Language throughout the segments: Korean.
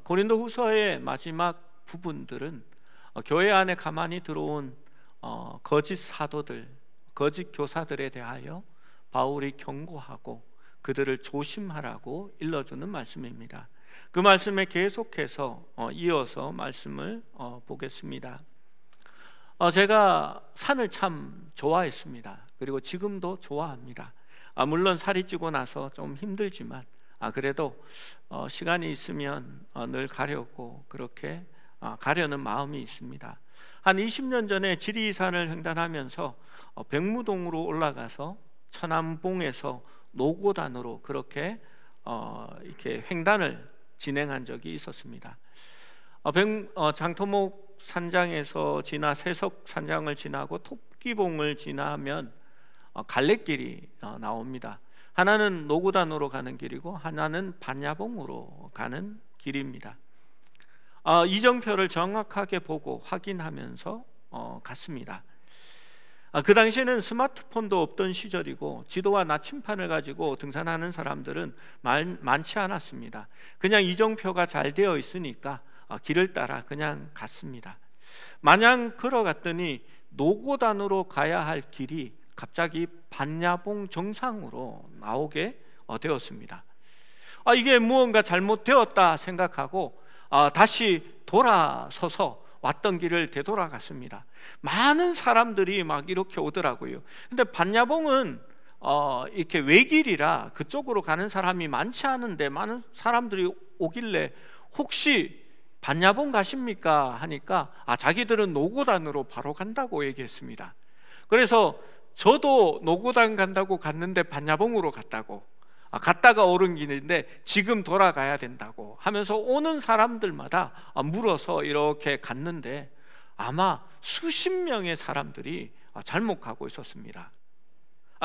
고린도후서의 마지막 부분들은 교회 안에 가만히 들어온 거짓 사도들, 거짓 교사들에 대하여 바울이 경고하고 그들을 조심하라고 일러주는 말씀입니다. 그 말씀에 계속해서 이어서 말씀을 보겠습니다. 제가 산을 참 좋아했습니다. 그리고 지금도 좋아합니다. 물론 살이 찌고 나서 좀 힘들지만 그래도 시간이 있으면 늘 가려고 그렇게 가려는 마음이 있습니다. 한 20년 전에 지리산을 횡단하면서 백무동으로 올라가서 천안봉에서 노고단으로 그렇게 이렇게 횡단을 진행한 적이 있었습니다. 장터목 산장에서 지나 세석 산장을 지나고 토끼봉을 지나면 갈래길이 나옵니다. 하나는 노고단으로 가는 길이고 하나는 반야봉으로 가는 길입니다. 이정표를 정확하게 보고 확인하면서 갔습니다. 그 당시에는 스마트폰도 없던 시절이고 지도와 나침판을 가지고 등산하는 사람들은 많지 않았습니다. 그냥 이정표가 잘 되어 있으니까 길을 따라 그냥 갔습니다. 마냥 걸어갔더니 노고단으로 가야 할 길이 갑자기 반야봉 정상으로 나오게 되었습니다. 이게 무언가 잘못되었다 생각하고 다시 돌아서서 왔던 길을 되돌아갔습니다. 많은 사람들이 막 이렇게 오더라고요. 근데 반야봉은 이렇게 외길이라 그쪽으로 가는 사람이 많지 않은데 많은 사람들이 오길래 혹시 반야봉 가십니까? 하니까 자기들은 노고단으로 바로 간다고 얘기했습니다. 그래서 저도 노고단 간다고 갔는데 반야봉으로 갔다고, 갔다가 오른 길인데 지금 돌아가야 된다고 하면서 오는 사람들마다 물어서 이렇게 갔는데 아마 수십 명의 사람들이 잘못 가고 있었습니다.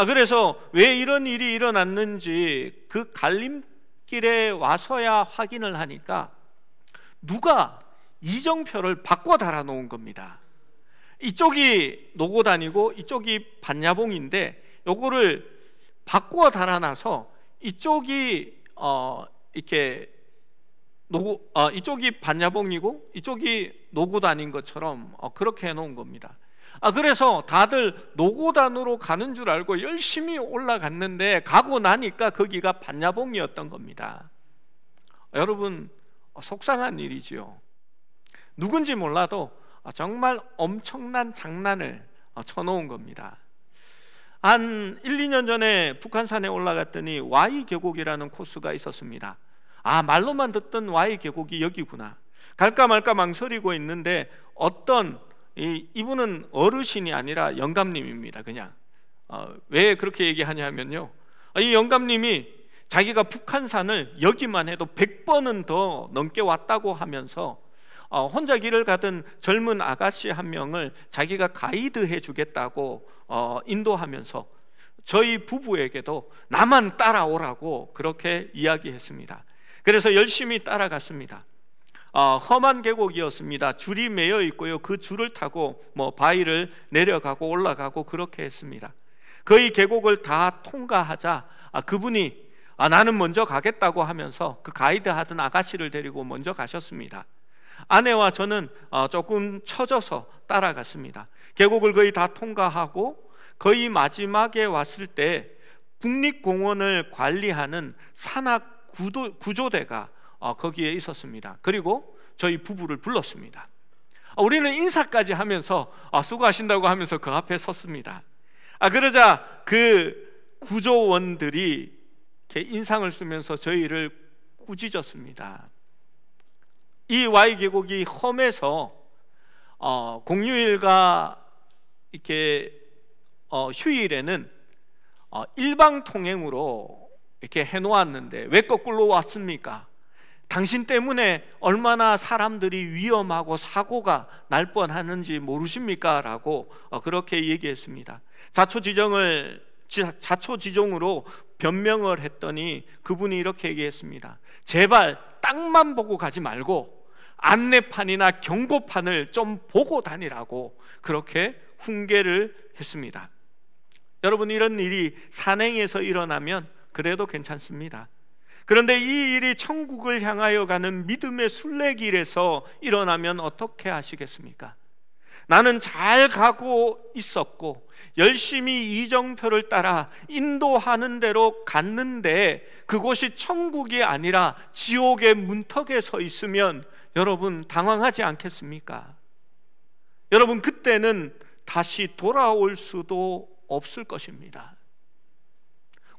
그래서 왜 이런 일이 일어났는지 그 갈림길에 와서야 확인을 하니까 누가 이정표를 바꿔 달아놓은 겁니다. 이쪽이 노고단이고 이쪽이 반야봉인데 요거를 바꾸어 달아놔서 이쪽이 이렇게 이쪽이 반야봉이고 이쪽이 노고단인 것처럼 그렇게 해놓은 겁니다. 그래서 다들 노고단으로 가는 줄 알고 열심히 올라갔는데 가고 나니까 거기가 반야봉이었던 겁니다. 여러분, 속상한 일이지요. 누군지 몰라도 정말 엄청난 장난을 쳐놓은 겁니다. 한 1, 2년 전에 북한산에 올라갔더니 Y 계곡이라는 코스가 있었습니다. 말로만 듣던 Y 계곡이 여기구나. 갈까 말까 망설이고 있는데 어떤 이분은 어르신이 아니라 영감님입니다. 그냥 왜 그렇게 얘기하냐면요, 이 영감님이 자기가 북한산을 여기만 해도 100번은 더 넘게 왔다고 하면서 혼자 길을 가던 젊은 아가씨 한 명을 자기가 가이드해 주겠다고 인도하면서 저희 부부에게도 나만 따라오라고 그렇게 이야기했습니다. 그래서 열심히 따라갔습니다. 험한 계곡이었습니다. 줄이 매여 있고요, 그 줄을 타고 바위를 내려가고 올라가고 그렇게 했습니다. 거의 계곡을 다 통과하자 그분이 나는 먼저 가겠다고 하면서 그 가이드 하던 아가씨를 데리고 먼저 가셨습니다. 아내와 저는 조금 처져서 따라갔습니다. 계곡을 거의 다 통과하고 거의 마지막에 왔을 때 국립공원을 관리하는 산악 구조대가 거기에 있었습니다. 그리고 저희 부부를 불렀습니다. 우리는 인사까지 하면서 수고하신다고 하면서 그 앞에 섰습니다. 그러자 그 구조원들이 이렇게 인상을 쓰면서 저희를 꾸짖었습니다. 이 Y 계곡이 험해서 공휴일과 이렇게 휴일에는 일방 통행으로 이렇게 해놓았는데 왜 거꾸로 왔습니까? 당신 때문에 얼마나 사람들이 위험하고 사고가 날 뻔하는지 모르십니까? 라고 그렇게 얘기했습니다. 자초지종으로 변명을 했더니 그분이 이렇게 얘기했습니다. 제발 땅만 보고 가지 말고 안내판이나 경고판을 좀 보고 다니라고 그렇게 훈계를 했습니다. 여러분, 이런 일이 산행에서 일어나면 그래도 괜찮습니다. 그런데 이 일이 천국을 향하여 가는 믿음의 순례길에서 일어나면 어떻게 하시겠습니까? 나는 잘 가고 있었고 열심히 이정표를 따라 인도하는 대로 갔는데 그곳이 천국이 아니라 지옥의 문턱에 서 있으면 여러분 당황하지 않겠습니까? 여러분 그때는 다시 돌아올 수도 없을 것입니다.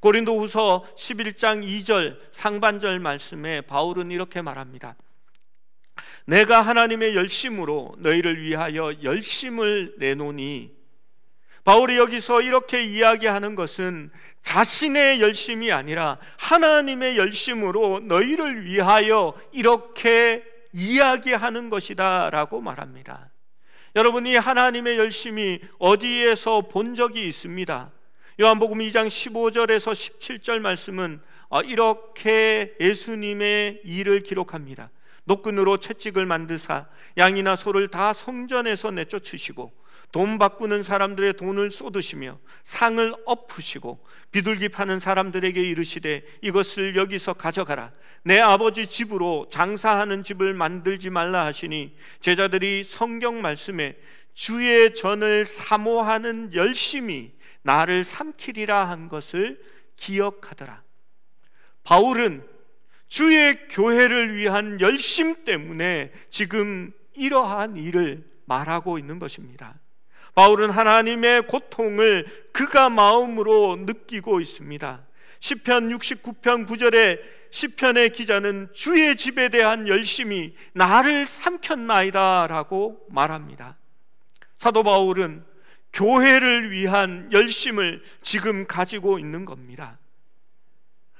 고린도후서 11장 2절 상반절 말씀에 바울은 이렇게 말합니다. 내가 하나님의 열심으로 너희를 위하여 열심을 내노니, 바울이 여기서 이렇게 이야기하는 것은 자신의 열심이 아니라 하나님의 열심으로 너희를 위하여 이렇게 이야기하는 것이다 라고 말합니다. 여러분이 하나님의 열심이 어디에서 본 적이 있습니다. 요한복음 2장 15절에서 17절 말씀은 이렇게 예수님의 일을 기록합니다. 노끈으로 채찍을 만드사 양이나 소를 다 성전에서 내쫓으시고 돈 바꾸는 사람들의 돈을 쏟으시며 상을 엎으시고 비둘기 파는 사람들에게 이르시되 이것을 여기서 가져가라. 내 아버지 집으로 장사하는 집을 만들지 말라 하시니 제자들이 성경 말씀에 주의 전을 사모하는 열심이 나를 삼키리라 한 것을 기억하더라. 바울은 주의 교회를 위한 열심 때문에 지금 이러한 일을 말하고 있는 것입니다. 바울은 하나님의 고통을 그가 마음으로 느끼고 있습니다. 시편 69편 9절에 시편의 기자는 주의 집에 대한 열심이 나를 삼켰나이다 라고 말합니다. 사도 바울은 교회를 위한 열심을 지금 가지고 있는 겁니다.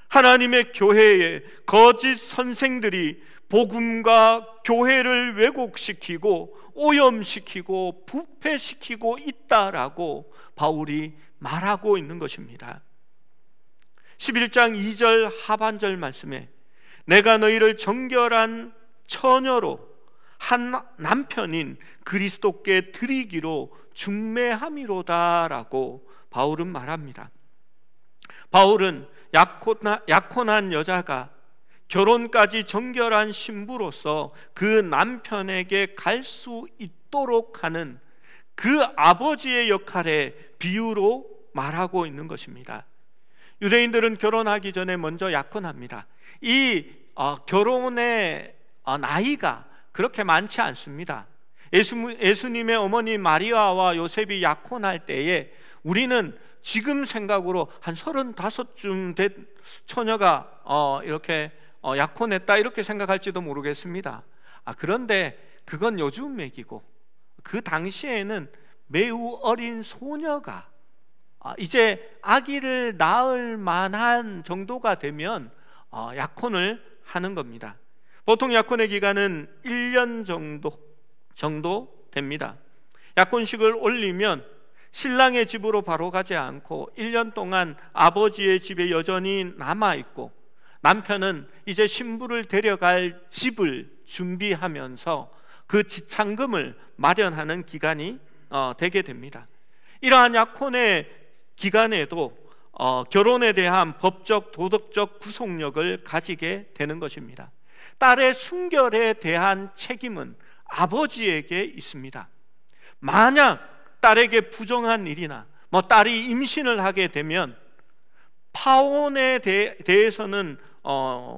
하나님의 교회에 거짓 선생들이 복음과 교회를 왜곡시키고 오염시키고 부패시키고 있다라고 바울이 말하고 있는 것입니다. 11장 2절 하반절 말씀에 내가 너희를 정결한 처녀로 한 남편인 그리스도께 드리기로 중매함이로다 라고 바울은 말합니다. 바울은 약혼한 여자가 결혼까지 정결한 신부로서 그 남편에게 갈 수 있도록 하는 그 아버지의 역할의 비유로 말하고 있는 것입니다. 유대인들은 결혼하기 전에 먼저 약혼합니다. 이 결혼의 나이가 그렇게 많지 않습니다. 예수님의 어머니 마리아와 요셉이 약혼할 때에 우리는 지금 생각으로 한 35쯤 된 처녀가 이렇게 약혼했다 이렇게 생각할지도 모르겠습니다. 그런데 그건 요즘 얘기고 그 당시에는 매우 어린 소녀가 이제 아기를 낳을 만한 정도가 되면 약혼을 하는 겁니다. 보통 약혼의 기간은 1년 정도 됩니다. 약혼식을 올리면 신랑의 집으로 바로 가지 않고 1년 동안 아버지의 집에 여전히 남아있고 남편은 이제 신부를 데려갈 집을 준비하면서 그 지참금을 마련하는 기간이 되게 됩니다. 이러한 약혼의 기간에도 결혼에 대한 법적 도덕적 구속력을 가지게 되는 것입니다. 딸의 순결에 대한 책임은 아버지에게 있습니다. 만약 딸에게 부정한 일이나 딸이 임신을 하게 되면 파혼에 대해서는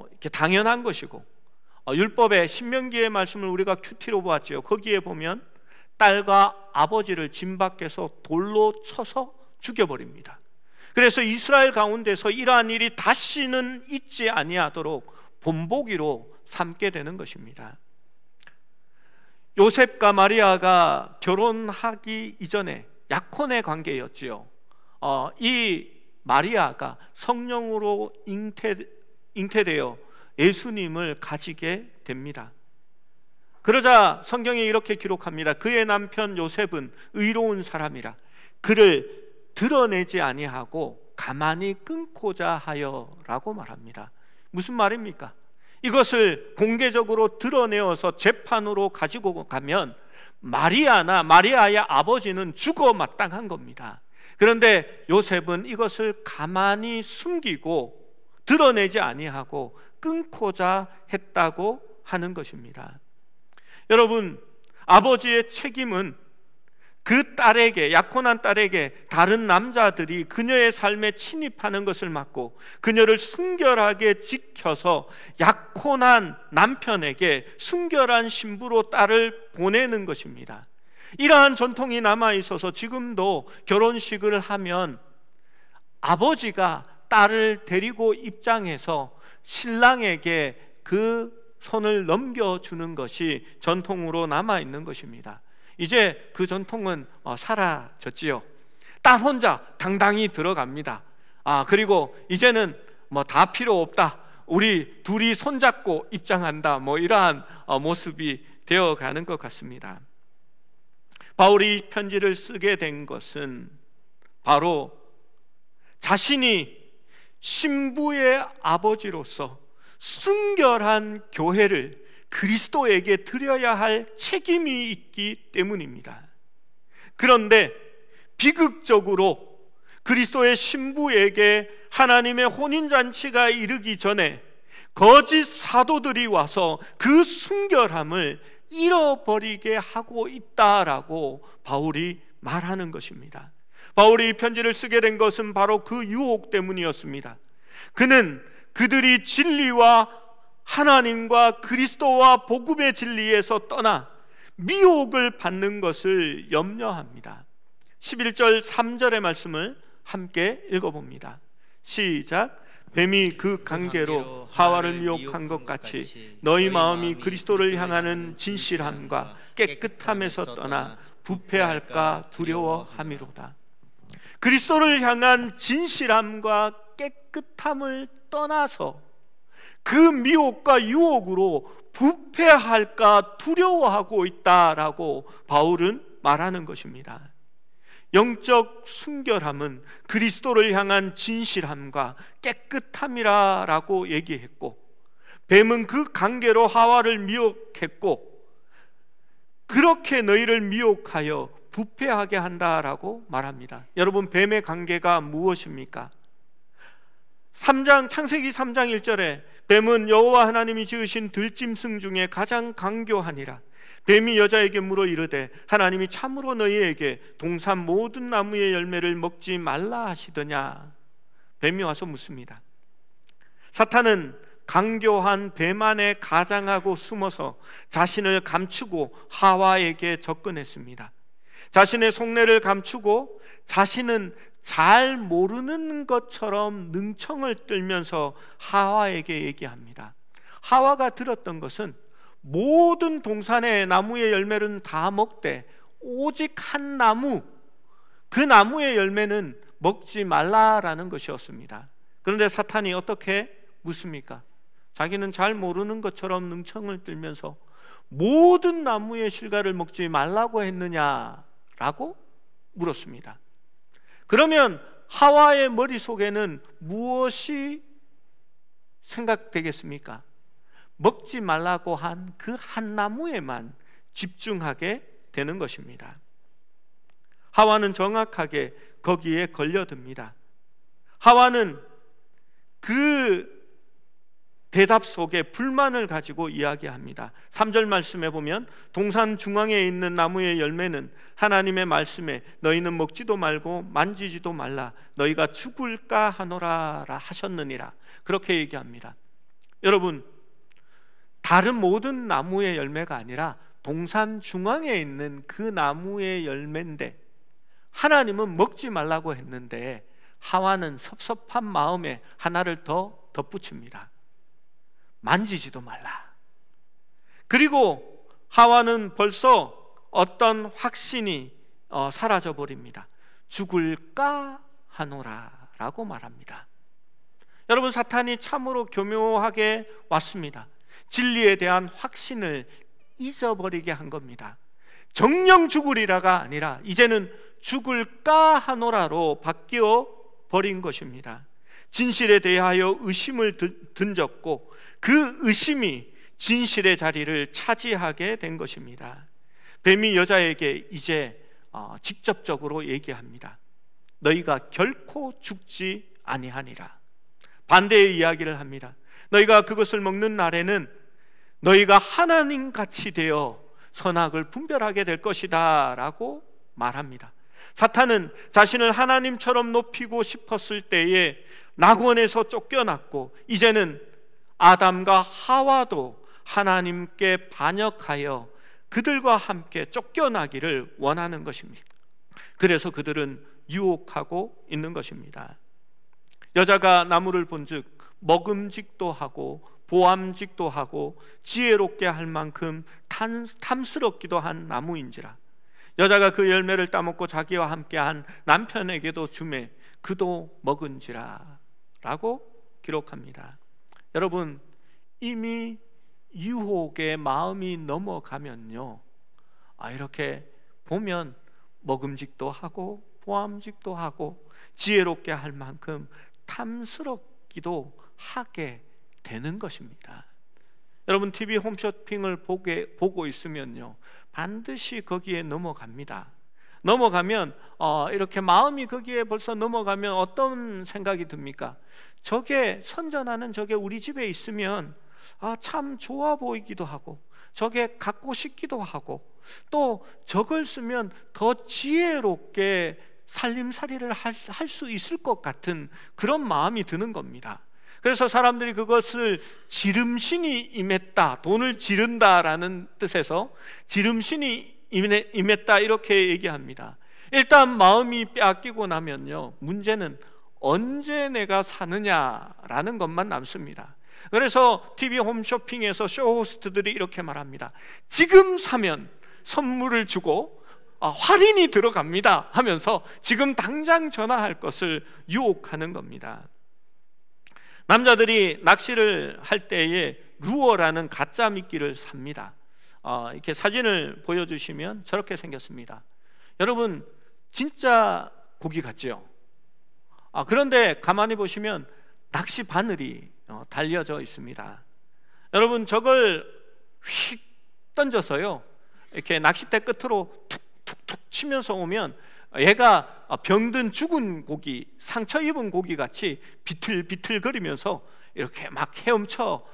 이렇게 당연한 것이고 율법의 신명기의 말씀을 우리가 큐티로 보았죠. 거기에 보면 딸과 아버지를 진 밖에서 돌로 쳐서 죽여버립니다. 그래서 이스라엘 가운데서 이러한 일이 다시는 있지 아니하도록 본보기로 삼게 되는 것입니다. 요셉과 마리아가 결혼하기 이전에 약혼의 관계였지요. 이 마리아가 성령으로 잉태되어 예수님을 가지게 됩니다. 그러자 성경에 이렇게 기록합니다. 그의 남편 요셉은 의로운 사람이라 그를 드러내지 아니하고 가만히 끊고자 하여라고 말합니다. 무슨 말입니까? 이것을 공개적으로 드러내어서 재판으로 가지고 가면 마리아나 마리아의 아버지는 죽어 마땅한 겁니다. 그런데 요셉은 이것을 가만히 숨기고 드러내지 아니하고 끊고자 했다고 하는 것입니다. 여러분, 아버지의 책임은 그 딸에게, 약혼한 딸에게 다른 남자들이 그녀의 삶에 침입하는 것을 막고 그녀를 순결하게 지켜서 약혼한 남편에게 순결한 신부로 딸을 보내는 것입니다. 이러한 전통이 남아있어서 지금도 결혼식을 하면 아버지가 딸을 데리고 입장해서 신랑에게 그 손을 넘겨주는 것이 전통으로 남아있는 것입니다. 이제 그 전통은 사라졌지요. 딸 혼자 당당히 들어갑니다. 그리고 이제는 다 필요 없다, 우리 둘이 손잡고 입장한다, 이러한 모습이 되어가는 것 같습니다. 바울이 편지를 쓰게 된 것은 바로 자신이 신부의 아버지로서 순결한 교회를 그리스도에게 드려야 할 책임이 있기 때문입니다. 그런데 비극적으로 그리스도의 신부에게 하나님의 혼인잔치가 이르기 전에 거짓 사도들이 와서 그 순결함을 잃어버리게 하고 있다라고 바울이 말하는 것입니다. 바울이 이 편지를 쓰게 된 것은 바로 그 유혹 때문이었습니다. 그는 그들이 진리와 하나님과 그리스도와 복음의 진리에서 떠나 미혹을 받는 것을 염려합니다. 11절 3절의 말씀을 함께 읽어봅니다. 시작. 뱀이 그 관계로 하와를 미혹한 것 같이 너희 마음이 그리스도를 향하는 진실함과 깨끗함에서 떠나 부패할까 두려워함이로다. 그리스도를 향한 진실함과 깨끗함을 떠나서 그 미혹과 유혹으로 부패할까 두려워하고 있다라고 바울은 말하는 것입니다. 영적 순결함은 그리스도를 향한 진실함과 깨끗함이라고 얘기했고, 뱀은 그 관계로 하와를 미혹했고 그렇게 너희를 미혹하여 부패하게 한다라고 말합니다. 여러분, 뱀의 관계가 무엇입니까? 창세기 3장 1절에 뱀은 여호와 하나님이 지으신 들짐승 중에 가장 강교하니라. 뱀이 여자에게 물어 이르되 하나님이 참으로 너희에게 동산 모든 나무의 열매를 먹지 말라 하시더냐. 뱀이 와서 묻습니다. 사탄은 강교한 뱀 안에 가장하고 숨어서 자신을 감추고 하와에게 접근했습니다. 자신의 속내를 감추고 자신은 잘 모르는 것처럼 능청을 떨면서 하와에게 얘기합니다. 하와가 들었던 것은 모든 동산의 나무의 열매는 다 먹되 오직 한 나무, 그 나무의 열매는 먹지 말라라는 것이었습니다. 그런데 사탄이 어떻게 묻습니까? 자기는 잘 모르는 것처럼 능청을 떨면서 모든 나무의 실과를 먹지 말라고 했느냐라고 물었습니다. 그러면 하와의 머릿속에는 무엇이 생각되겠습니까? 먹지 말라고 한 그 한 나무에만 집중하게 되는 것입니다. 하와는 정확하게 거기에 걸려듭니다. 하와는 그 대답 속에 불만을 가지고 이야기합니다. 3절 말씀에 보면 동산 중앙에 있는 나무의 열매는 하나님의 말씀에 너희는 먹지도 말고 만지지도 말라 너희가 죽을까 하노라 하셨느니라, 그렇게 얘기합니다. 여러분, 다른 모든 나무의 열매가 아니라 동산 중앙에 있는 그 나무의 열매인데 하나님은 먹지 말라고 했는데 하와는 섭섭한 마음에 하나를 더 덧붙입니다. 만지지도 말라. 그리고 하와는 벌써 어떤 확신이 사라져 버립니다. 죽을까 하노라 라고 말합니다. 여러분, 사탄이 참으로 교묘하게 왔습니다. 진리에 대한 확신을 잊어버리게 한 겁니다. 정령 죽으리라가 아니라 이제는 죽을까 하노라로 바뀌어 버린 것입니다. 진실에 대하여 의심을 던졌고 그 의심이 진실의 자리를 차지하게 된 것입니다. 뱀이 여자에게 이제 직접적으로 얘기합니다. 너희가 결코 죽지 아니하니라. 반대의 이야기를 합니다. 너희가 그것을 먹는 날에는 너희가 하나님같이 되어 선악을 분별하게 될 것이다 라고 말합니다. 사탄은 자신을 하나님처럼 높이고 싶었을 때에 낙원에서 쫓겨났고, 이제는 아담과 하와도 하나님께 반역하여 그들과 함께 쫓겨나기를 원하는 것입니다. 그래서 그들은 유혹하고 있는 것입니다. 여자가 나무를 본즉 먹음직도 하고 보암직도 하고 지혜롭게 할 만큼 탐스럽기도 한 나무인지라. 여자가 그 열매를 따먹고 자기와 함께한 남편에게도 주매 그도 먹은지라 라고 기록합니다. 여러분, 이미 유혹의 마음이 넘어가면요, 이렇게 보면 먹음직도 하고 보암직도 하고 지혜롭게 할 만큼 탐스럽기도 하게 되는 것입니다. 여러분, TV 홈쇼핑을 보고 있으면요, 반드시 거기에 넘어갑니다. 넘어가면 이렇게 마음이 거기에 벌써 넘어가면 어떤 생각이 듭니까? 저게 선전하는 저게 우리 집에 있으면 참 좋아 보이기도 하고, 저게 갖고 싶기도 하고, 또 저걸 쓰면 더 지혜롭게 살림살이를 할 수 있을 것 같은 그런 마음이 드는 겁니다. 그래서 사람들이 그것을 지름신이 임했다, 돈을 지른다라는 뜻에서 지름신이 임했다 이렇게 얘기합니다. 일단 마음이 빼앗기고 나면요, 문제는 언제 내가 사느냐라는 것만 남습니다. 그래서 TV 홈쇼핑에서 쇼호스트들이 이렇게 말합니다. 지금 사면 선물을 주고 할인이 들어갑니다 하면서 지금 당장 전화할 것을 유혹하는 겁니다. 남자들이 낚시를 할 때에 루어라는 가짜 미끼를 삽니다. 이렇게 사진을 보여주시면 저렇게 생겼습니다. 여러분, 진짜 고기 같죠? 그런데 가만히 보시면 낚시 바늘이 달려져 있습니다. 여러분, 저걸 휙 던져서요, 이렇게 낚싯대 끝으로 툭툭툭 치면서 오면 얘가 병든 죽은 고기, 상처 입은 고기 같이 비틀비틀거리면서 이렇게 막 헤엄쳐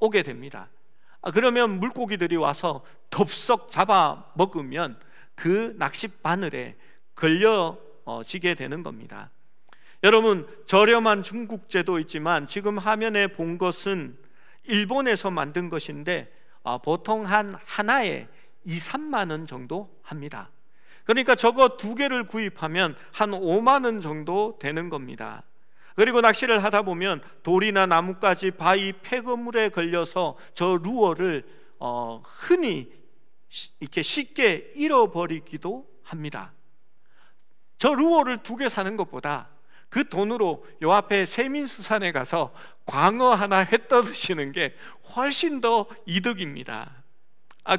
오게 됩니다. 그러면 물고기들이 와서 덥석 잡아 먹으면 그 낚시 바늘에 걸려지게 되는 겁니다. 여러분, 저렴한 중국제도 있지만 지금 화면에 본 것은 일본에서 만든 것인데 보통 하나에 2, 3만 원 정도 합니다. 그러니까 저거 2개를 구입하면 한 5만 원 정도 되는 겁니다. 그리고 낚시를 하다 보면 돌이나 나뭇가지, 바위, 폐거물에 걸려서 저 루어를 흔히 이렇게 쉽게 잃어버리기도 합니다. 저 루어를 2개 사는 것보다 그 돈으로 요 앞에 세민수산에 가서 광어 하나 회 떠드시는 게 훨씬 더 이득입니다.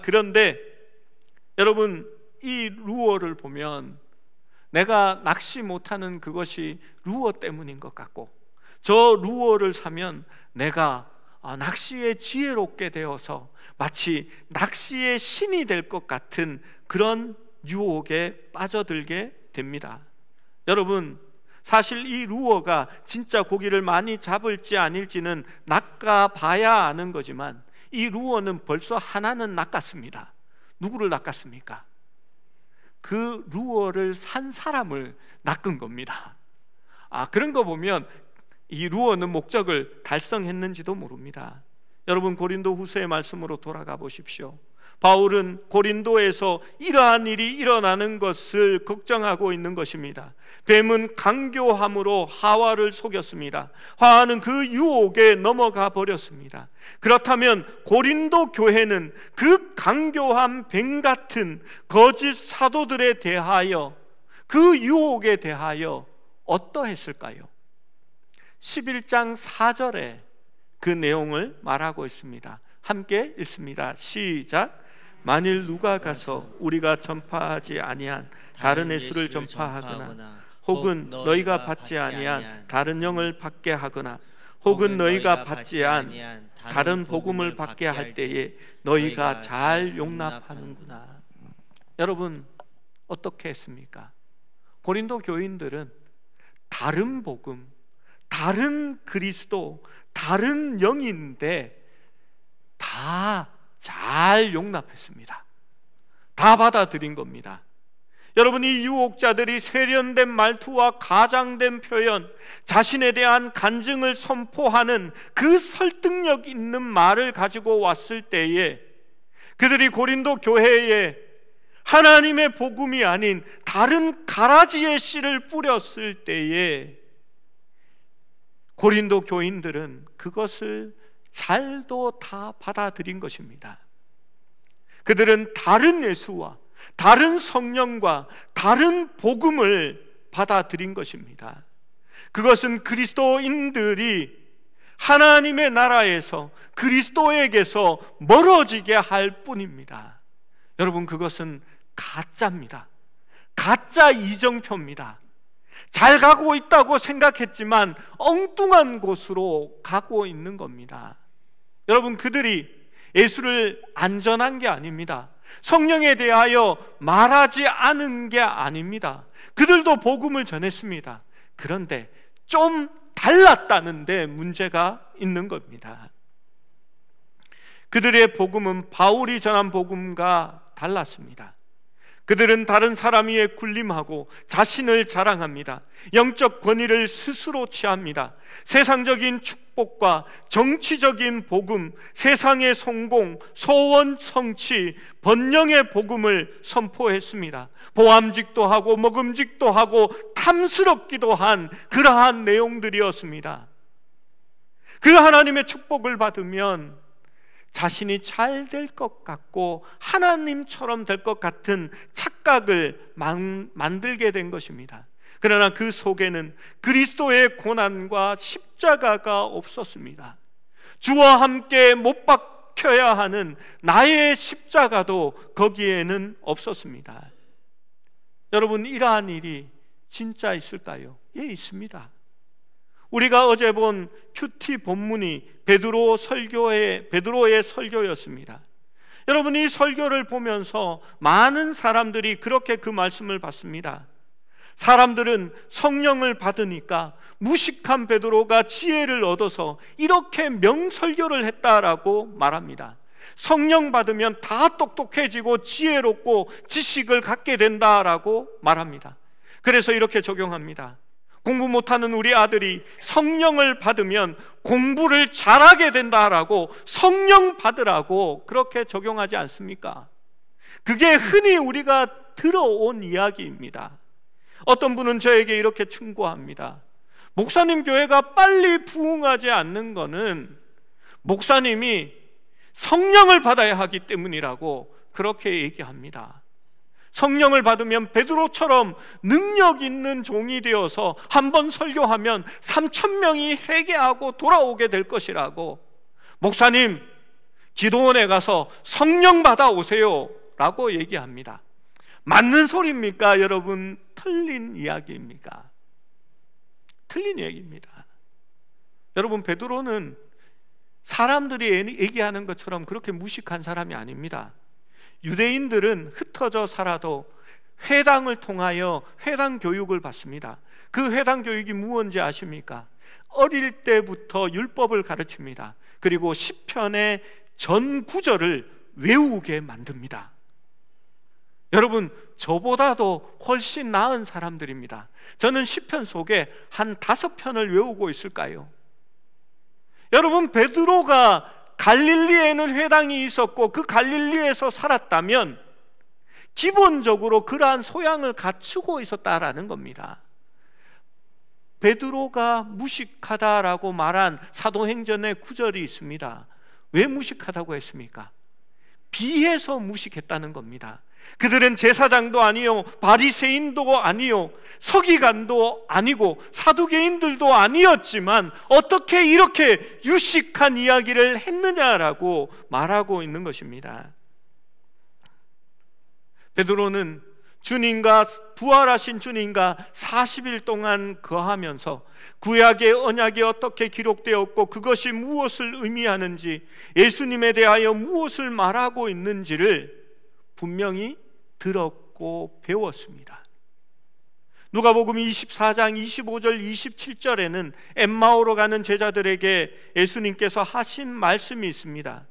그런데 여러분, 이 루어를 보면 내가 낚시 못하는 그것이 루어 때문인 것 같고, 저 루어를 사면 내가 낚시에 지혜롭게 되어서 마치 낚시의 신이 될 것 같은 그런 유혹에 빠져들게 됩니다. 여러분, 사실 이 루어가 진짜 고기를 많이 잡을지 아닐지는 낚아봐야 아는 거지만 이 루어는 벌써 하나는 낚았습니다. 누구를 낚았습니까? 그 루어를 산 사람을 낚은 겁니다. 그런 거 보면 이 루어는 목적을 달성했는지도 모릅니다. 여러분, 고린도 후서의 말씀으로 돌아가 보십시오. 바울은 고린도에서 이러한 일이 일어나는 것을 걱정하고 있는 것입니다. 뱀은 강교함으로 하와를 속였습니다. 하와는 그 유혹에 넘어가 버렸습니다. 그렇다면 고린도 교회는 그 강교한 뱀 같은 거짓 사도들에 대하여, 그 유혹에 대하여 어떠했을까요? 11장 4절에 그 내용을 말하고 있습니다. 함께 읽습니다. 시작. 만일 누가 가서 우리가 전파하지 아니한 다른 예수를 전파하거나, 혹은 너희가 받지 아니한 다른 영을 받게 하거나, 혹은 너희가 받지 아니한 다른 복음을 받게 할 때에 너희가 잘 용납하는구나. 여러분, 어떻게 했습니까? 고린도 교인들은 다른 복음, 다른 그리스도, 다른 영인데 다 잘 용납했습니다. 다 받아들인 겁니다. 여러분, 이 유혹자들이 세련된 말투와 가장된 표현, 자신에 대한 간증을 선포하는 그 설득력 있는 말을 가지고 왔을 때에 그들이 고린도 교회에 하나님의 복음이 아닌 다른 가라지의 씨를 뿌렸을 때에 고린도 교인들은 그것을 잘도 다 받아들인 것입니다. 그들은 다른 예수와 다른 성령과 다른 복음을 받아들인 것입니다. 그것은 그리스도인들이 하나님의 나라에서 그리스도에게서 멀어지게 할 뿐입니다. 여러분, 그것은 가짜입니다. 가짜 이정표입니다. 잘 가고 있다고 생각했지만 엉뚱한 곳으로 가고 있는 겁니다. 여러분, 그들이 예수를 안전한 게 아닙니다. 성령에 대하여 말하지 않은 게 아닙니다. 그들도 복음을 전했습니다. 그런데 좀 달랐다는 데 문제가 있는 겁니다. 그들의 복음은 바울이 전한 복음과 달랐습니다. 그들은 다른 사람 위에 군림하고 자신을 자랑합니다. 영적 권위를 스스로 취합니다. 세상적인 축복과 정치적인 복음, 세상의 성공, 소원 성취, 번영의 복음을 선포했습니다. 보암직도 하고 먹음직도 하고 탐스럽기도 한 그러한 내용들이었습니다. 그 하나님의 축복을 받으면 자신이 잘 될 것 같고 하나님처럼 될 것 같은 착각을 만들게 된 것입니다. 그러나 그 속에는 그리스도의 고난과 십자가가 없었습니다. 주와 함께 못 박혀야 하는 나의 십자가도 거기에는 없었습니다. 여러분, 이러한 일이 진짜 있을까요? 예, 있습니다. 우리가 어제 본 큐티 본문이 베드로의 설교였습니다. 여러분, 이 설교를 보면서 많은 사람들이 그렇게 그 말씀을 받습니다. 사람들은 성령을 받으니까 무식한 베드로가 지혜를 얻어서 이렇게 명설교를 했다라고 말합니다. 성령 받으면 다 똑똑해지고 지혜롭고 지식을 갖게 된다라고 말합니다. 그래서 이렇게 적용합니다. 공부 못하는 우리 아들이 성령을 받으면 공부를 잘하게 된다라고 성령 받으라고 그렇게 적용하지 않습니까? 그게 흔히 우리가 들어온 이야기입니다. 어떤 분은 저에게 이렇게 충고합니다. 목사님, 교회가 빨리 부흥하지 않는 것은 목사님이 성령을 받아야 하기 때문이라고 그렇게 얘기합니다. 성령을 받으면 베드로처럼 능력 있는 종이 되어서 한번 설교하면 3,000명이 회개하고 돌아오게 될 것이라고, 목사님 기도원에 가서 성령 받아오세요 라고 얘기합니다. 맞는 소리입니까? 여러분, 틀린 이야기입니까? 틀린 얘기입니다. 여러분, 베드로는 사람들이 얘기하는 것처럼 그렇게 무식한 사람이 아닙니다. 유대인들은 흩어져 살아도 회당을 통하여 회당 교육을 받습니다. 그 회당 교육이 무엇인지 아십니까? 어릴 때부터 율법을 가르칩니다. 그리고 시편의 전 구절을 외우게 만듭니다. 여러분, 저보다도 훨씬 나은 사람들입니다. 저는 시편 속에 한 5편을 외우고 있을까요? 여러분, 베드로가 갈릴리에는 회당이 있었고 그 갈릴리에서 살았다면 기본적으로 그러한 소양을 갖추고 있었다라는 겁니다. 베드로가 무식하다라고 말한 사도행전의 구절이 있습니다. 왜 무식하다고 했습니까? 비해서 무식했다는 겁니다. 그들은 제사장도 아니요, 바리새인도 아니요, 서기관도 아니고 사두개인들도 아니었지만 어떻게 이렇게 유식한 이야기를 했느냐라고 말하고 있는 것입니다. 베드로는 주님과 부활하신 주님과 40일 동안 거하면서 구약의 언약이 어떻게 기록되었고 그것이 무엇을 의미하는지, 예수님에 대하여 무엇을 말하고 있는지를 분명히 들었고 배웠습니다. 누가복음 24장 25절 27절에는 엠마오로 가는 제자들에게 예수님께서 하신 말씀이 있습니다.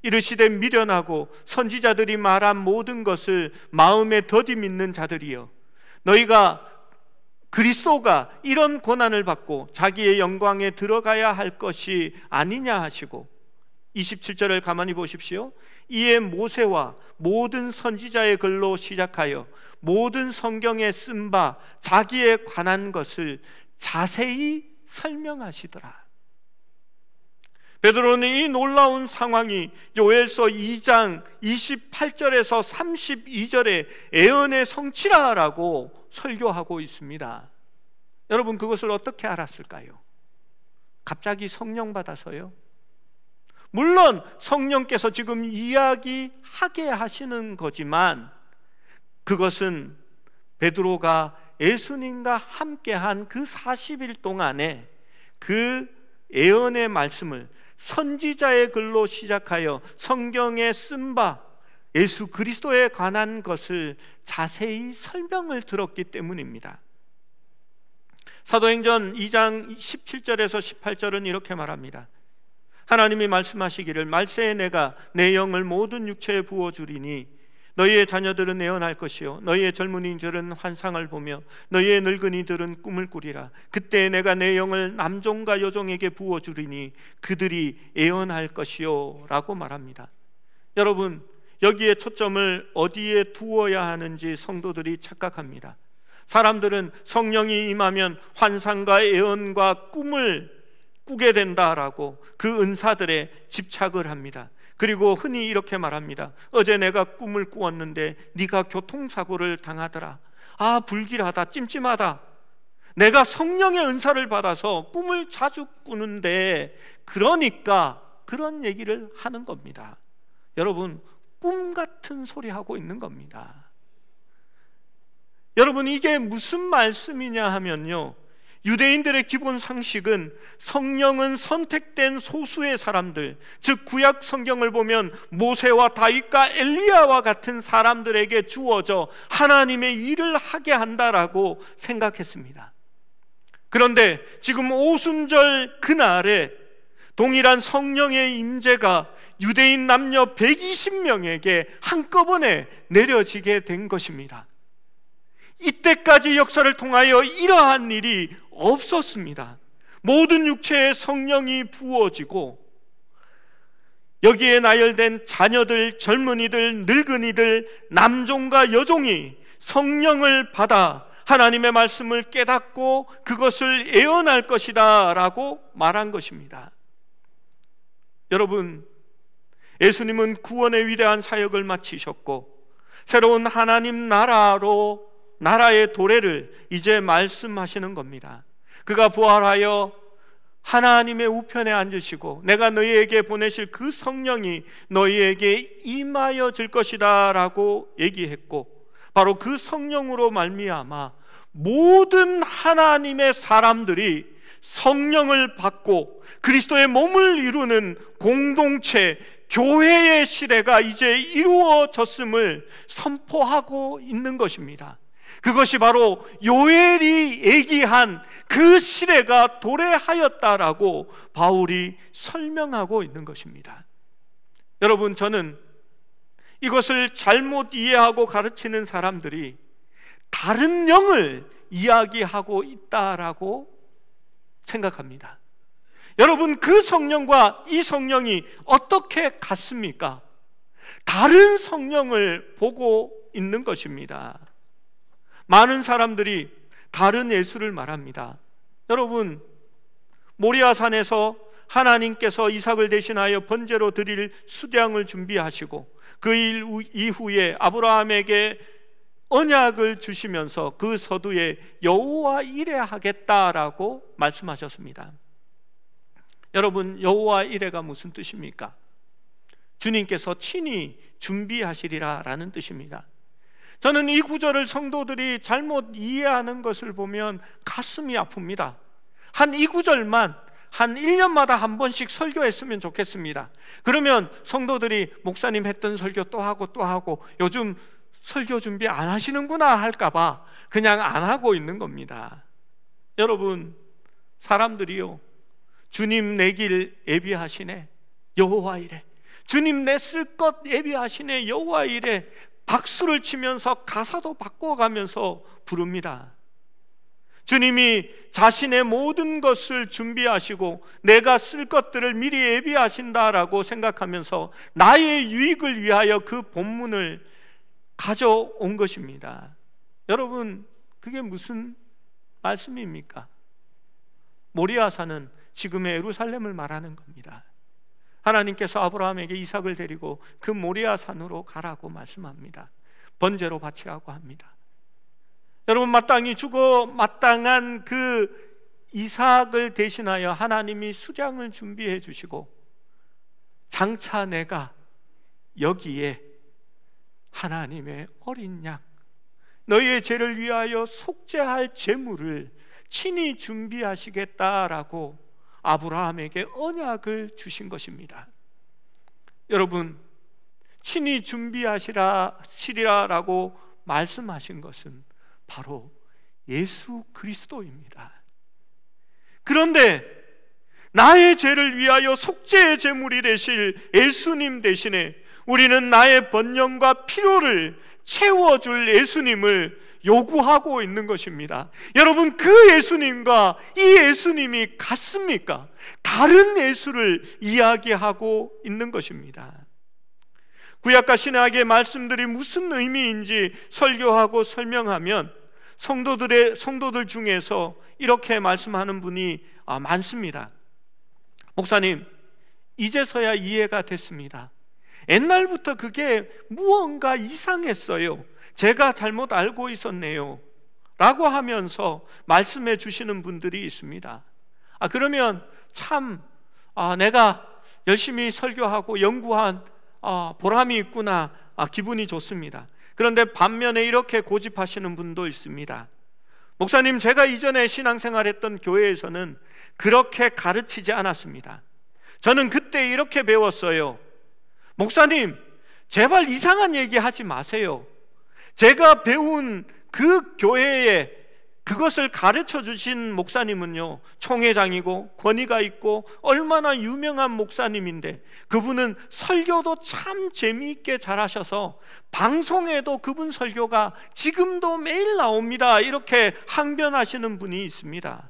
이르시되 미련하고 선지자들이 말한 모든 것을 마음에 더디 믿는 자들이여, 너희가 그리스도가 이런 고난을 받고 자기의 영광에 들어가야 할 것이 아니냐 하시고, 27절을 가만히 보십시오. 이에 모세와 모든 선지자의 글로 시작하여 모든 성경에 쓴 바 자기에 관한 것을 자세히 설명하시더라. 베드로는 이 놀라운 상황이 요엘서 2장 28절에서 32절에 애언의 성취라라고 설교하고 있습니다. 여러분, 그것을 어떻게 알았을까요? 갑자기 성령 받아서요? 물론 성령께서 지금 이야기하게 하시는 거지만 그것은 베드로가 예수님과 함께한 그 40일 동안에 그 예언의 말씀을 선지자의 글로 시작하여 성경에 쓴 바 예수 그리스도에 관한 것을 자세히 설명을 들었기 때문입니다. 사도행전 2장 17절에서 18절은 이렇게 말합니다. 하나님이 말씀하시기를 말세에 내가 내 영을 모든 육체에 부어주리니 너희의 자녀들은 예언할 것이요 너희의 젊은이들은 환상을 보며 너희의 늙은이들은 꿈을 꾸리라. 그때 내가 내 영을 남종과 여종에게 부어주리니 그들이 예언할 것이요 라고 말합니다. 여러분, 여기에 초점을 어디에 두어야 하는지 성도들이 착각합니다. 사람들은 성령이 임하면 환상과 예언과 꿈을 꾸게 된다라고 그 은사들에 집착을 합니다. 그리고 흔히 이렇게 말합니다. 어제 내가 꿈을 꾸었는데 네가 교통사고를 당하더라. 아, 불길하다, 찜찜하다. 내가 성령의 은사를 받아서 꿈을 자주 꾸는데 그러니까 그런 얘기를 하는 겁니다. 여러분, 꿈 같은 소리 하고 있는 겁니다. 여러분, 이게 무슨 말씀이냐 하면요, 유대인들의 기본 상식은 성령은 선택된 소수의 사람들, 즉 구약 성경을 보면 모세와 다윗과 엘리야와 같은 사람들에게 주어져 하나님의 일을 하게 한다라고 생각했습니다. 그런데 지금 오순절 그날에 동일한 성령의 임재가 유대인 남녀 120명에게 한꺼번에 내려지게 된 것입니다. 이때까지 역사를 통하여 이러한 일이 없었습니다. 모든 육체에 성령이 부어지고 여기에 나열된 자녀들, 젊은이들, 늙은이들, 남종과 여종이 성령을 받아 하나님의 말씀을 깨닫고 그것을 예언할 것이다 라고 말한 것입니다. 여러분, 예수님은 구원의 위대한 사역을 마치셨고 새로운 하나님 나라의 도래를 이제 말씀하시는 겁니다. 그가 부활하여 하나님의 우편에 앉으시고 내가 너희에게 보내실 그 성령이 너희에게 임하여 질 것이다 라고 얘기했고, 바로 그 성령으로 말미암아 모든 하나님의 사람들이 성령을 받고 그리스도의 몸을 이루는 공동체, 교회의 시대가 이제 이루어졌음을 선포하고 있는 것입니다. 그것이 바로 요엘이 얘기한 그 시대가 도래하였다라고 바울이 설명하고 있는 것입니다. 여러분, 저는 이것을 잘못 이해하고 가르치는 사람들이 다른 영을 이야기하고 있다라고 생각합니다. 여러분, 그 성령과 이 성령이 어떻게 같습니까? 다른 성령을 보고 있는 것입니다. 많은 사람들이 다른 예수를 말합니다. 여러분, 모리아산에서 하나님께서 이삭을 대신하여 번제로 드릴 수량을 준비하시고 그 일 이후에 아브라함에게 언약을 주시면서 그 서두에 여호와 이레하겠다라고 말씀하셨습니다. 여러분, 여호와 이레가 무슨 뜻입니까? 주님께서 친히 준비하시리라 라는 뜻입니다. 저는 이 구절을 성도들이 잘못 이해하는 것을 보면 가슴이 아픕니다. 한 이 구절만 한 1년마다 한 번씩 설교했으면 좋겠습니다. 그러면 성도들이 목사님 했던 설교 또 하고 요즘 설교 준비 안 하시는구나 할까봐 그냥 안 하고 있는 겁니다. 여러분, 사람들이요, 주님 내 길 예비하시네, 여호와 이래, 주님 내 쓸 것 예비하시네, 여호와 이래 박수를 치면서 가사도 바꿔가면서 부릅니다. 주님이 자신의 모든 것을 준비하시고 내가 쓸 것들을 미리 예비하신다라고 생각하면서 나의 유익을 위하여 그 본문을 가져온 것입니다. 여러분, 그게 무슨 말씀입니까? 모리아산은 지금의 예루살렘을 말하는 겁니다. 하나님께서 아브라함에게 이삭을 데리고 그 모리아산으로 가라고 말씀합니다. 번제로 바치라고 합니다. 여러분, 마땅히 죽어 마땅한 그 이삭을 대신하여 하나님이 수장을 준비해 주시고, 장차 내가 여기에 하나님의 어린 양, 너희의 죄를 위하여 속죄할 제물을 친히 준비하시겠다라고 아브라함에게 언약을 주신 것입니다. 여러분, 친히 준비하시리라라고 말씀하신 것은 바로 예수 그리스도입니다. 그런데 나의 죄를 위하여 속죄의 제물이 되실 예수님 대신에 우리는 나의 번영과 필요를 채워줄 예수님을 요구하고 있는 것입니다. 여러분, 그 예수님과 이 예수님이 같습니까? 다른 예수를 이야기하고 있는 것입니다. 구약과 신약의 말씀들이 무슨 의미인지 설교하고 설명하면 성도들 중에서 이렇게 말씀하는 분이 많습니다. 목사님, 이제서야 이해가 됐습니다. 옛날부터 그게 무언가 이상했어요. 제가 잘못 알고 있었네요 라고 하면서 말씀해 주시는 분들이 있습니다. 그러면 참 내가 열심히 설교하고 연구한 보람이 있구나, 기분이 좋습니다. 그런데 반면에 이렇게 고집하시는 분도 있습니다. 목사님, 제가 이전에 신앙생활했던 교회에서는 그렇게 가르치지 않았습니다. 저는 그때 이렇게 배웠어요. 목사님, 제발 이상한 얘기 하지 마세요. 제가 배운 그 교회에 그것을 가르쳐 주신 목사님은요, 총회장이고 권위가 있고 얼마나 유명한 목사님인데, 그분은 설교도 참 재미있게 잘하셔서 방송에도 그분 설교가 지금도 매일 나옵니다, 이렇게 항변하시는 분이 있습니다.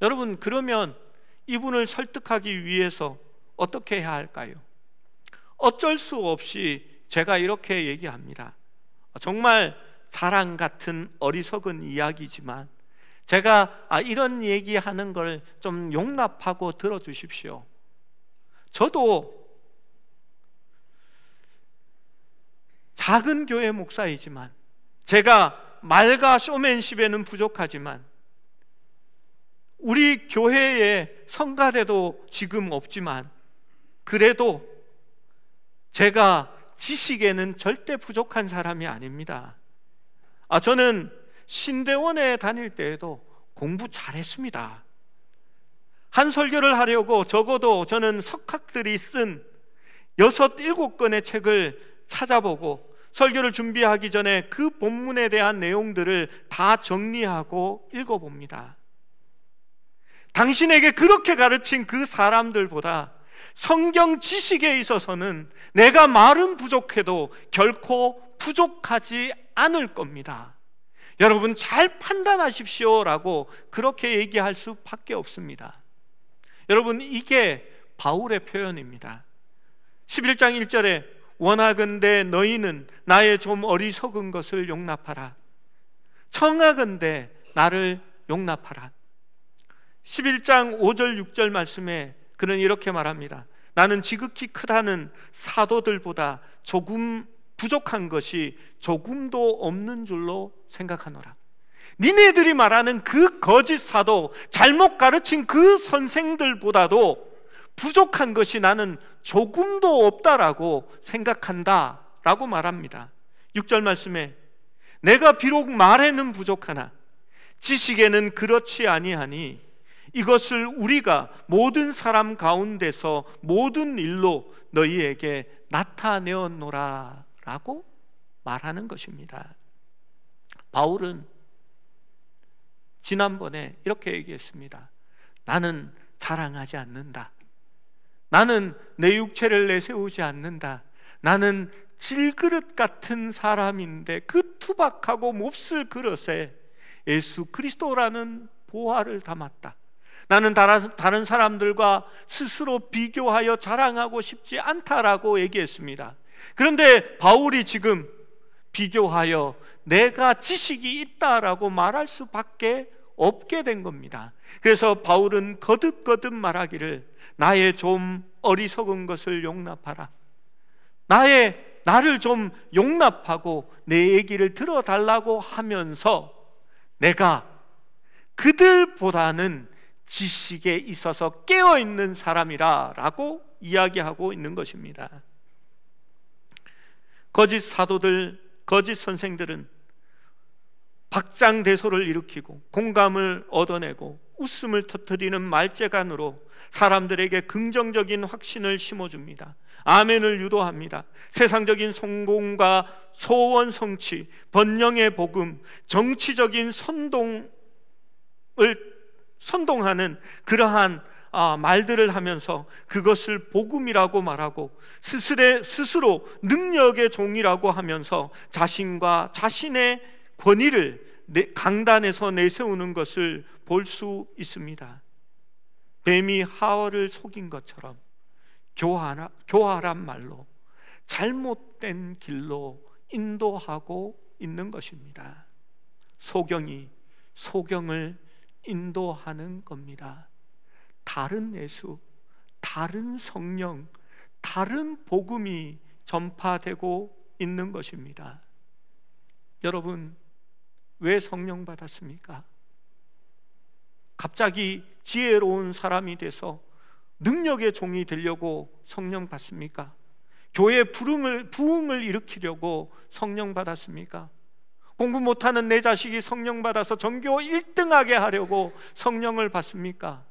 여러분, 그러면 이분을 설득하기 위해서 어떻게 해야 할까요? 어쩔 수 없이 제가 이렇게 얘기합니다. 정말 자랑 같은 어리석은 이야기지만 제가 이런 얘기하는 걸 좀 용납하고 들어주십시오. 저도 작은 교회 목사이지만, 제가 말과 쇼맨십에는 부족하지만, 우리 교회에 성가대도 지금 없지만, 그래도 제가 지식에는 절대 부족한 사람이 아닙니다. 저는 신대원에 다닐 때에도 공부 잘했습니다. 한 설교를 하려고 적어도 저는 석학들이 쓴 6, 7권의 책을 찾아보고 설교를 준비하기 전에 그 본문에 대한 내용들을 다 정리하고 읽어봅니다. 당신에게 그렇게 가르친 그 사람들보다 성경 지식에 있어서는 내가 말은 부족해도 결코 부족하지 않을 겁니다. 여러분, 잘 판단하십시오 라고 그렇게 얘기할 수밖에 없습니다. 여러분, 이게 바울의 표현입니다. 11장 1절에 원하건대 너희는 나의 좀 어리석은 것을 용납하라, 청하건대 나를 용납하라. 11장 5절 6절 말씀에 그는 이렇게 말합니다. 나는 지극히 크다는 사도들보다 조금 부족한 것이 조금도 없는 줄로 생각하노라. 니네들이 말하는 그 거짓 사도, 잘못 가르친 그 선생들보다도 부족한 것이 나는 조금도 없다라고 생각한다 라고 말합니다. 6절 말씀에 내가 비록 말에는 부족하나 지식에는 그렇지 아니하니 이것을 우리가 모든 사람 가운데서 모든 일로 너희에게 나타내었노라 라고 말하는 것입니다. 바울은 지난번에 이렇게 얘기했습니다. 나는 자랑하지 않는다. 나는 내 육체를 내세우지 않는다. 나는 질그릇 같은 사람인데 그 투박하고 몹쓸 그릇에 예수 그리스도라는 보화를 담았다. 나는 다른 사람들과 스스로 비교하여 자랑하고 싶지 않다라고 얘기했습니다. 그런데 바울이 지금 비교하여 내가 지식이 있다라고 말할 수밖에 없게 된 겁니다. 그래서 바울은 거듭거듭 말하기를 나의 좀 어리석은 것을 용납하라. 나를 좀 용납하고 내 얘기를 들어달라고 하면서 내가 그들보다는 지식에 있어서 깨어있는 사람이라 라고 이야기하고 있는 것입니다. 거짓 사도들, 거짓 선생들은 박장대소를 일으키고 공감을 얻어내고 웃음을 터뜨리는 말재간으로 사람들에게 긍정적인 확신을 심어줍니다. 아멘을 유도합니다. 세상적인 성공과 소원 성취, 번영의 복음, 정치적인 선동하는 그러한 말들을 하면서 그것을 복음이라고 말하고 스스로 능력의 종이라고 하면서 자신과 자신의 권위를 강단에서 내세우는 것을 볼 수 있습니다. 뱀이 하와를 속인 것처럼 교활한 말로 잘못된 길로 인도하고 있는 것입니다. 소경이 소경을 인도하는 겁니다. 다른 예수, 다른 성령, 다른 복음이 전파되고 있는 것입니다. 여러분, 왜 성령 받았습니까? 갑자기 지혜로운 사람이 돼서 능력의 종이 되려고 성령 받습니까? 교회 부흥을 일으키려고 성령 받았습니까? 공부 못하는 내 자식이 성령 받아서 전교 1등하게 하려고 성령을 받습니까?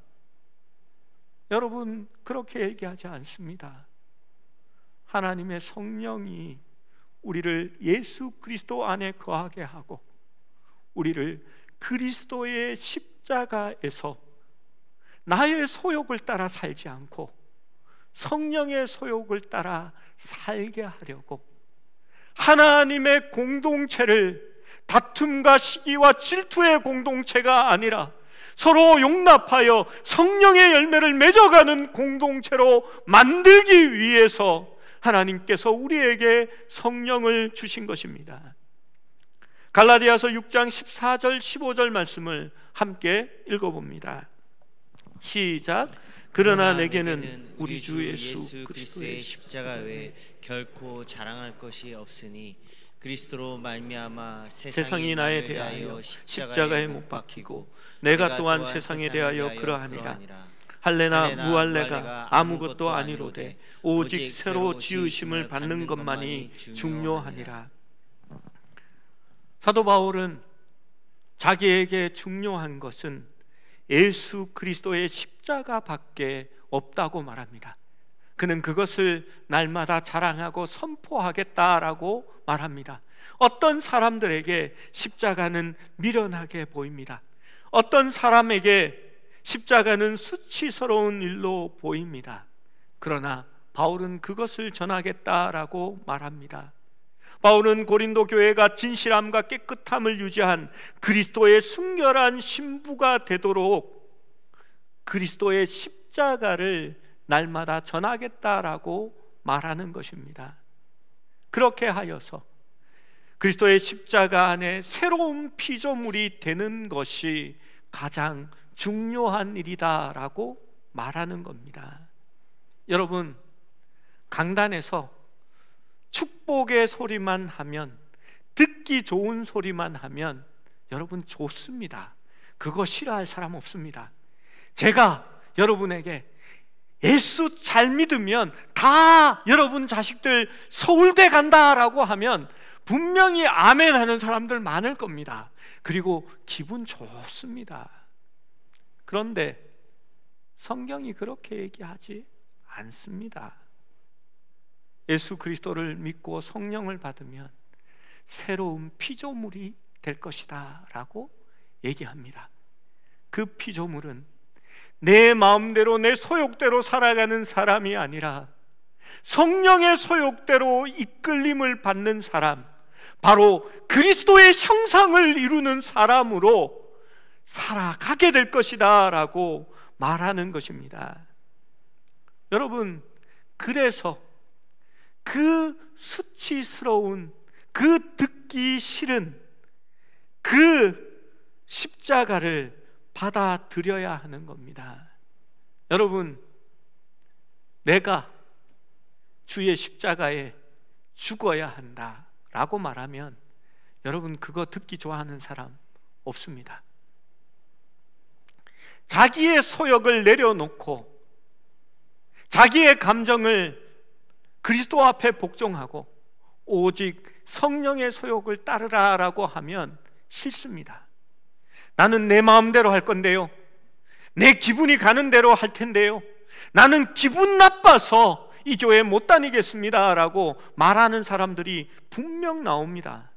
여러분, 그렇게 얘기하지 않습니다. 하나님의 성령이 우리를 예수 그리스도 안에 거하게 하고 우리를 그리스도의 십자가에서 나의 소욕을 따라 살지 않고 성령의 소욕을 따라 살게 하려고 하나님의 공동체를 다툼과 시기와 질투의 공동체가 아니라 서로 용납하여 성령의 열매를 맺어가는 공동체로 만들기 위해서 하나님께서 우리에게 성령을 주신 것입니다. 갈라디아서 6장 14절 15절 말씀을 함께 읽어봅니다. 시작. 그러나 내게는 우리 주 예수 그리스도의 십자가 외에 결코 자랑할 것이 없으니 그리스도로 말미암아 세상이 나에 대하여 십자가에 못 박히고 내가 또한 세상에 대하여 그러하니라. 할례나 무할례가 아무것도 아니로되 오직 새로 지으심을 받는 것만이 중요하니라. 사도 바울은 자기에게 중요한 것은 예수 그리스도의 십자가밖에 없다고 말합니다. 그는 그것을 날마다 자랑하고 선포하겠다라고 말합니다. 어떤 사람들에게 십자가는 미련하게 보입니다. 어떤 사람에게 십자가는 수치스러운 일로 보입니다. 그러나 바울은 그것을 전하겠다라고 말합니다. 바울은 고린도 교회가 진실함과 깨끗함을 유지한 그리스도의 순결한 신부가 되도록 그리스도의 십자가를 날마다 전하겠다라고 말하는 것입니다. 그렇게 하여서 그리스도의 십자가 안에 새로운 피조물이 되는 것이 가장 중요한 일이다라고 말하는 겁니다. 여러분, 강단에서 축복의 소리만 하면, 듣기 좋은 소리만 하면 여러분 좋습니다. 그거 싫어할 사람 없습니다. 제가 여러분에게 예수 잘 믿으면 다 여러분 자식들 서울대 간다라고 하면 분명히 아멘 하는 사람들 많을 겁니다. 그리고 기분 좋습니다. 그런데 성경이 그렇게 얘기하지 않습니다. 예수 그리스도를 믿고 성령을 받으면 새로운 피조물이 될 것이다 라고 얘기합니다. 그 피조물은 내 마음대로 내 소욕대로 살아가는 사람이 아니라 성령의 소욕대로 이끌림을 받는 사람, 바로 그리스도의 형상을 이루는 사람으로 살아가게 될 것이다 라고 말하는 것입니다. 여러분, 그래서 그 수치스러운, 그 듣기 싫은 그 십자가를 받아들여야 하는 겁니다. 여러분, 내가 주의 십자가에 죽어야 한다 라고 말하면 여러분, 그거 듣기 좋아하는 사람 없습니다. 자기의 소욕을 내려놓고 자기의 감정을 그리스도 앞에 복종하고 오직 성령의 소욕을 따르라라고 하면 싫습니다. 나는 내 마음대로 할 건데요, 내 기분이 가는 대로 할 텐데요, 나는 기분 나빠서 이 교회 못 다니겠습니다 라고 말하는 사람들이 분명 나옵니다.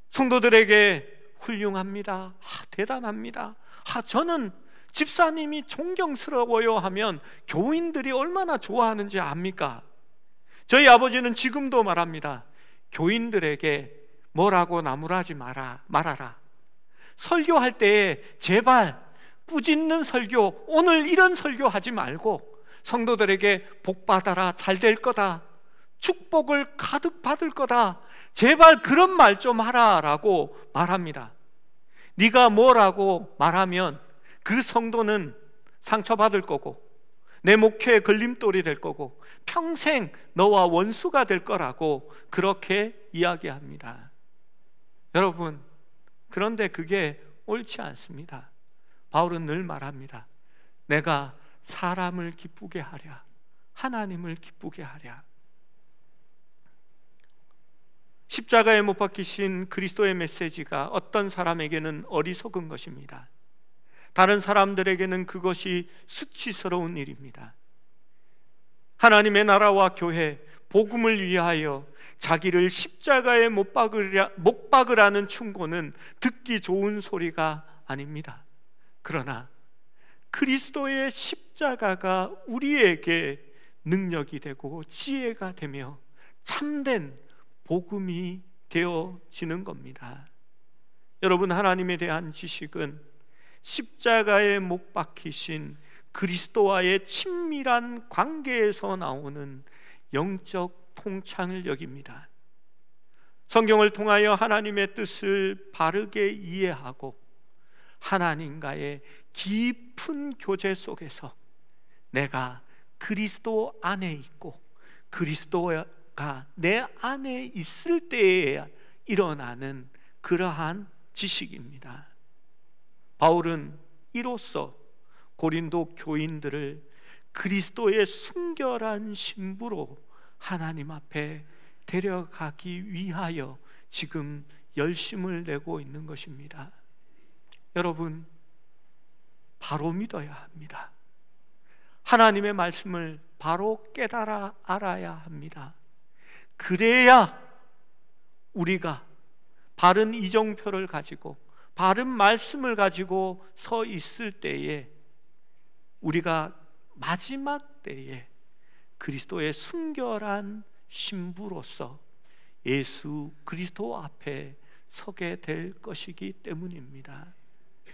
성도들에게 훌륭합니다, 대단합니다, 저는 집사님이 존경스러워요 하면 교인들이 얼마나 좋아하는지 압니까? 저희 아버지는 지금도 말합니다. 교인들에게 뭐라고 나무라지 말아라. 설교할 때에 제발 꾸짖는 설교, 오늘 이런 설교 하지 말고 성도들에게 복 받아라, 잘 될 거다, 축복을 가득 받을 거다, 제발 그런 말 좀 하라 라고 말합니다. 네가 뭐라고 말하면 그 성도는 상처받을 거고 내 목회에 걸림돌이 될 거고 평생 너와 원수가 될 거라고 그렇게 이야기합니다. 여러분, 그런데 그게 옳지 않습니다. 바울은 늘 말합니다. 내가 사람을 기쁘게 하랴, 하나님을 기쁘게 하랴. 십자가에 못 박히신 그리스도의 메시지가 어떤 사람에게는 어리석은 것입니다. 다른 사람들에게는 그것이 수치스러운 일입니다. 하나님의 나라와 교회, 복음을 위하여 자기를 십자가에 못 박으라는 충고는 듣기 좋은 소리가 아닙니다. 그러나 그리스도의 십자가가 우리에게 능력이 되고 지혜가 되며 참된 복음이 되어지는 겁니다. 여러분, 하나님에 대한 지식은 십자가에 못 박히신 그리스도와의 친밀한 관계에서 나오는 영적 통찰력입니다. 성경을 통하여 하나님의 뜻을 바르게 이해하고 하나님과의 깊은 교제 속에서 내가 그리스도 안에 있고 그리스도가 내 안에 있을 때에 일어나는 그러한 지식입니다. 바울은 이로써 고린도 교인들을 그리스도의 순결한 신부로 하나님 앞에 데려가기 위하여 지금 열심을 내고 있는 것입니다. 여러분, 바로 믿어야 합니다. 하나님의 말씀을 바로 깨달아 알아야 합니다. 그래야 우리가 바른 이정표를 가지고 바른 말씀을 가지고 서 있을 때에 우리가 마지막 때에 그리스도의 순결한 신부로서 예수 그리스도 앞에 서게 될 것이기 때문입니다.